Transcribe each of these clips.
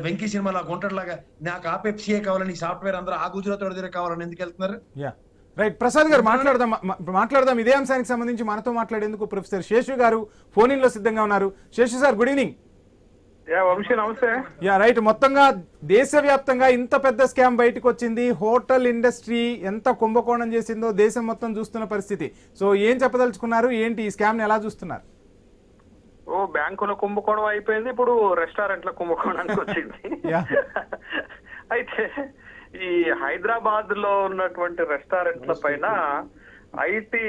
వెంకీ సినిమాలో గుంటలాగా నాకు ఆ పెప్సీయే కావాలని సాఫ్ట్వేర్ అందరూ ఆ గుజరాత్ దగ్గర కావాలని ఎందుకు వెళ్తున్నారు? రైట్, ప్రసాద్ గారు మాట్లాడదాం ఇదే అంశానికి సంబంధించి మనతో మాట్లాడేందుకు ప్రొఫెసర్ శేషు గారు ఫోన్ ఇన్ లో సిద్ధంగా ఉన్నారు. Seshu sir, good evening. Vamsi నమస్తే. రైట్, మొత్తంగా దేశవ్యాప్తంగా ఇంత పెద్ద స్కామ్ బయటకు వచ్చింది. హోటల్ ఇండస్ట్రీ ఎంత కుంభకోణం చేసిందో దేశం మొత్తం చూస్తున్న పరిస్థితి. సో ఏం చెప్పదలుచుకున్నారు, ఏంటి ఈ స్కామ్ ని ఎలా చూస్తున్నారు? బ్యాంకుల కుంభకోణం అయిపోయింది, ఇప్పుడు రెస్టారెంట్ల కుంభకోణానికి వచ్చింది. అయితే ఈ హైదరాబాద్ లో ఉన్నటువంటి రెస్టారెంట్ల పైన ఐటీ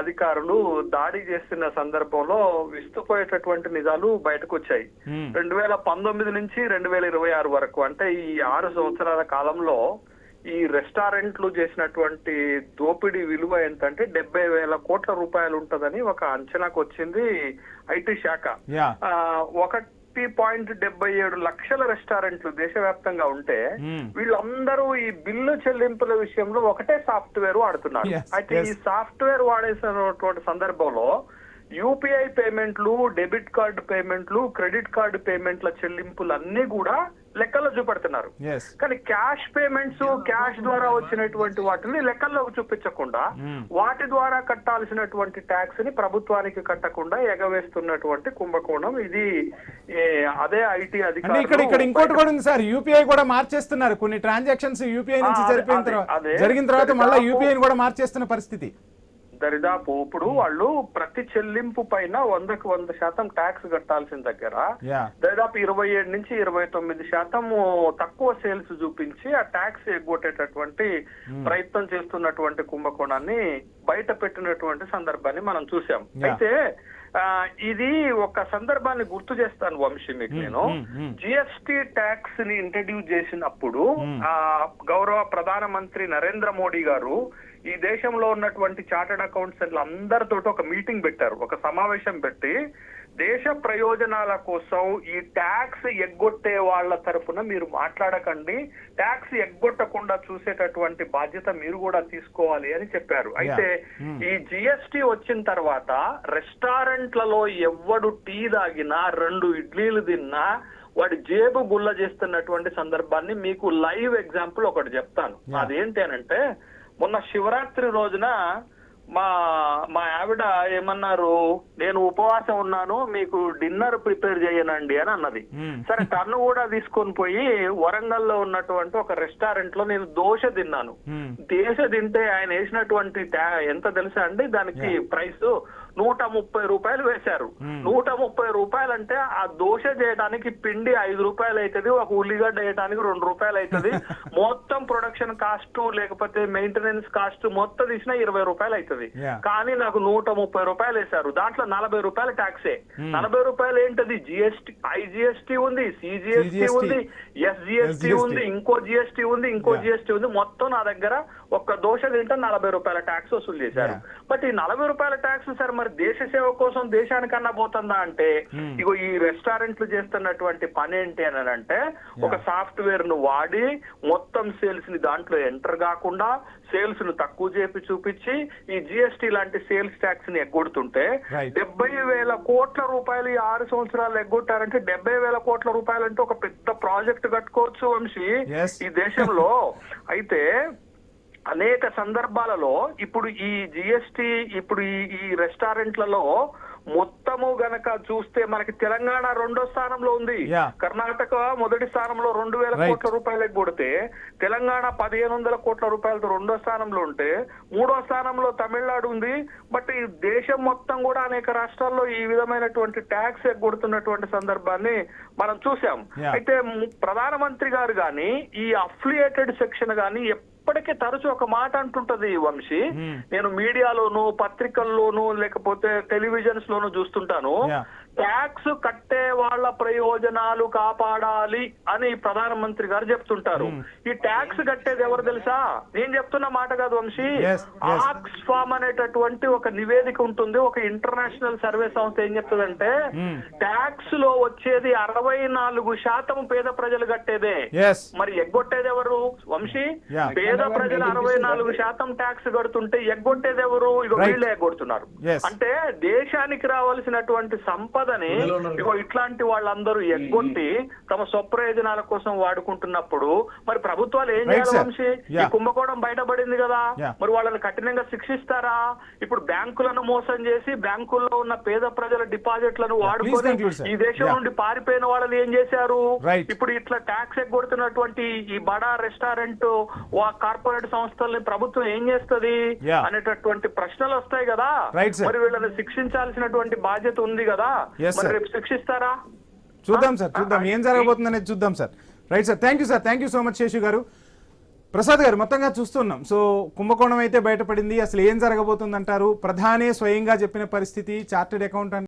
అధికారులు దాడి చేస్తున్న సందర్భంలో విస్తుపోయేటటువంటి నిజాలు బయటకు వచ్చాయి. 2019 నుంచి 2026 వరకు, అంటే ఈ 6 సంవత్సరాల కాలంలో ఈ రెస్టారెంట్లు చేసినటువంటి దోపిడీ విలువ ఎంతంటే 70,000 కోట్ల రూపాయలు ఉంటదని ఒక అంచనాకు వచ్చింది ఐటీ శాఖ. 1.77 లక్షల రెస్టారెంట్లు దేశవ్యాప్తంగా ఉంటే వీళ్ళందరూ ఈ బిల్లు చెల్లింపుల విషయంలో ఒకటే సాఫ్ట్వేర్ వాడుతున్నారు. అయితే ఈ సాఫ్ట్వేర్ వాడేసినటువంటి సందర్భంలో యూపీఐ పేమెంట్లు, డెబిట్ కార్డు పేమెంట్లు, క్రెడిట్ కార్డు పేమెంట్ల చెల్లింపులు అన్ని కూడా లెక్కల్లో చూపెడుతున్నారు. కానీ క్యాష్ పేమెంట్స్, క్యాష్ ద్వారా వచ్చినటువంటి వాటిని లెక్కల్లోకి చూపించకుండా వాటి ద్వారా కట్టాల్సినటువంటి ట్యాక్స్ ని ప్రభుత్వానికి కట్టకుండా ఎగవేస్తున్నటువంటి కుంభకోణం ఇది. అదే ఐటీ అధికారులు ఇక్కడ ఇంకోటి కూడా ఉంది సార్, యూపీఐ కూడా మార్చేస్తున్నారు. కొన్ని ట్రాన్సాక్షన్స్ యూపీఐ నుంచి జరిగిన తర్వాత మళ్ళీ యూపీఐ కూడా మార్చేస్తున్న పరిస్థితి. దరిదాపు ఇప్పుడు వాళ్ళు ప్రతి చెల్లింపు పైన 100కి 100% ట్యాక్స్ కట్టాల్సిన దగ్గర దాదాపు 27 నుంచి 29% తక్కువ సేల్స్ చూపించి ఆ ట్యాక్స్ ఎగ్గొట్టేటటువంటి ప్రయత్నం చేస్తున్నటువంటి కుంభకోణాన్ని బయట పెట్టినటువంటి సందర్భాన్ని మనం చూసాం. అయితే ఇది ఒక సందర్భాన్ని గుర్తు చేస్తాను వంశీ మీకు. నేను జిఎస్టి ట్యాక్స్ ని ఇంట్రడ్యూస్ చేసినప్పుడు గౌరవ ప్రధానమంత్రి నరేంద్ర మోడీ గారు ఈ దేశంలో ఉన్నటువంటి చార్టర్డ్ అకౌంటెంట్ల అందరితో ఒక మీటింగ్ పెట్టారు, ఒక సమావేశం పెట్టి దేశ ప్రయోజనాల కోసం ఈ ట్యాక్స్ ఎగ్గొట్టే వాళ్ళ తరఫున మీరు మాట్లాడకండి, ట్యాక్స్ ఎగ్గొట్టకుండా చూసేటటువంటి బాధ్యత మీరు కూడా తీసుకోవాలి అని చెప్పారు. అయితే ఈ జిఎస్టి వచ్చిన తర్వాత రెస్టారెంట్లలో ఎవడు టీ తాగినా 2 ఇడ్లీలు తిన్నా వాడి జేబు గుల్ల చేస్తున్నటువంటి సందర్భాన్ని మీకు లైవ్ ఎగ్జాంపుల్ ఒకటి చెప్తాను. అదేంటి అనంటే, మొన్న శివరాత్రి రోజున మా ఆవిడ ఏమన్నారు, నేను ఉపవాసం ఉన్నాను, మీకు డిన్నర్ ప్రిపేర్ చేయనండి అని అన్నది. సరే, తను కూడా తీసుకొని పోయి వరంగల్ లో ఉన్నటువంటి ఒక రెస్టారెంట్ లో నేను దోశ తిన్నాను. దోశ తింటే ఆయన వేసినటువంటి ఎంత తెలుసా అండి, దానికి ప్రైస్ 130 రూపాయలు వేశారు. 130 రూపాయలు అంటే ఆ దోశ చేయడానికి పిండి 5 రూపాయలు అవుతుంది, ఒక ఉల్లిగడ్డ వేయడానికి 2 రూపాయలు అవుతుంది, మొత్తం ప్రొడక్షన్ కాస్ట్ లేకపోతే మెయింటెనెన్స్ కాస్ట్ మొత్తం తీసినా 20 రూపాయలు అవుతుంది. కానీ నాకు 130 రూపాయలు వేశారు. దాంట్లో 40 రూపాయలు ట్యాక్సే. 40 రూపాయలు ఏంటది, జిఎస్టి, ఐజిఎస్టి ఉంది, సిజిఎస్టి ఉంది, ఎస్జిఎస్టి ఉంది, ఇంకో జిఎస్టి ఉంది, ఇంకో జిఎస్టి ఉంది. మొత్తం నా దగ్గర ఒక్క దోశ తింటే 40 రూపాయల ట్యాక్స్ వసూలు చేశారు. బట్ ఈ 40 రూపాయల ట్యాక్స్ సార్ మరి దేశ సేవ కోసం దేశానికన్నా పోతుందా అంటే, ఇగో ఈ రెస్టారెంట్లు చేస్తున్నటువంటి పని ఏంటి అని అంటే, ఒక సాఫ్ట్వేర్ ను వాడి మొత్తం సేల్స్ ని దాంట్లో ఎంటర్ కాకుండా సేల్స్ ను తక్కువ చేపి చూపించి ఈ జిఎస్టి లాంటి సేల్స్ ట్యాక్స్ ని ఎగ్గొడుతుంటే 70,000 కోట్ల రూపాయలు ఈ 6 సంవత్సరాలు ఎగ్గొట్టారంటే 70,000 కోట్ల రూపాయలు అంటే ఒక పెద్ద ప్రాజెక్ట్ కట్టుకోవచ్చు వంశీ ఈ దేశంలో. అయితే అనేక సందర్భాలలో ఇప్పుడు ఈ జిఎస్టి, ఇప్పుడు ఈ రెస్టారెంట్లలో మొత్తము గనక చూస్తే మనకి తెలంగాణ 2వ స్థానంలో ఉంది, కర్ణాటక మొదటి స్థానంలో 2,000 కోట్ల రూపాయలు ఎగ్గొడితే, తెలంగాణ 1,500 కోట్ల రూపాయలతో 2వ స్థానంలో ఉంటే, 3వ స్థానంలో తమిళనాడు ఉంది. బట్ ఈ దేశం మొత్తం కూడా అనేక రాష్ట్రాల్లో ఈ విధమైనటువంటి ట్యాక్స్ ఎగ్గొడుతున్నటువంటి సందర్భాన్ని మనం చూసాం. అయితే ప్రధానమంత్రి గారు గాని ఈ అఫిలియేటెడ్ సెక్షన్ గాని ఇప్పటికే తరచు ఒక మాట అంటుంటది వంశీ, నేను మీడియాలోను, పత్రికల్లోను, లేకపోతే టెలివిజన్స్ లోను చూస్తుంటాను, ట్యాక్స్ కట్టే వాళ్ళ ప్రయోజనాలు కాపాడాలి అని ప్రధానమంత్రి గారు చెప్తుంటారు. ఈ ట్యాక్స్ కట్టేది ఎవరు తెలుసా? నేను చెప్తున్న మాట కాదు వంశీ, ఆక్స్ఫామ్ అనేటటువంటి ఒక నివేదిక ఉంటుంది, ఒక ఇంటర్నేషనల్ సర్వే సంస్థ ఏం చెప్తుందంటే, ట్యాక్స్ లో వచ్చేది 64% పేద ప్రజలు కట్టేదే. మరి ఎగ్గొట్టేది ఎవరు వంశీ? పేద ప్రజలు 64% ట్యాక్స్ కడుతుంటే ఎగ్గొట్టేది ఎవరు? ఇక వీళ్ళే ఎగ్గొడుతున్నారు. అంటే దేశానికి రావాల్సినటువంటి సంపద ఉన్నదని ఇగో ఇట్లాంటి వాళ్ళందరూ ఎగ్గొట్టి తమ స్వప్రయోజనాల కోసం వాడుకుంటున్నప్పుడు మరి ప్రభుత్వాలు ఏం చేయాలి వంశీ? ఈ కుంభకోణం బయటపడింది కదా, మరి వాళ్ళని కఠినంగా శిక్షిస్తారా? ఇప్పుడు బ్యాంకులను మోసం చేసి బ్యాంకుల్లో ఉన్న పేద ప్రజల డిపాజిట్లను వాడుకొని ఈ దేశం నుండి పారిపోయిన వాళ్ళని ఏం చేశారు? ఇప్పుడు ఇట్లా ట్యాక్స్ ఎగ్గొడుతున్నటువంటి ఈ బడా రెస్టారెంట్ కార్పొరేట్ సంస్థల్ని ప్రభుత్వం ఏం చేస్తది అనేటటువంటి ప్రశ్నలు వస్తాయి కదా. మరి వీళ్ళని శిక్షించాల్సినటువంటి బాధ్యత ఉంది కదా, మరి రేపు శిక్షిస్తారా? చూద్దాం సార్, చూద్దాం ఏం జరగబోతుంది అనేది చూద్దాం sir. Right sir, thank you sir, thank you so much Seshu గారు. ప్రసాద్ గారు, మొత్తంగా చూస్తున్నాం. సో కుంభకోణం అయితే బయటపడింది, అసలు ఏం జరగబోతుంది అంటారు? ప్రధానే స్వయంగా చెప్పిన పరిస్థితి, చార్టెడ్ అకౌంటెంట్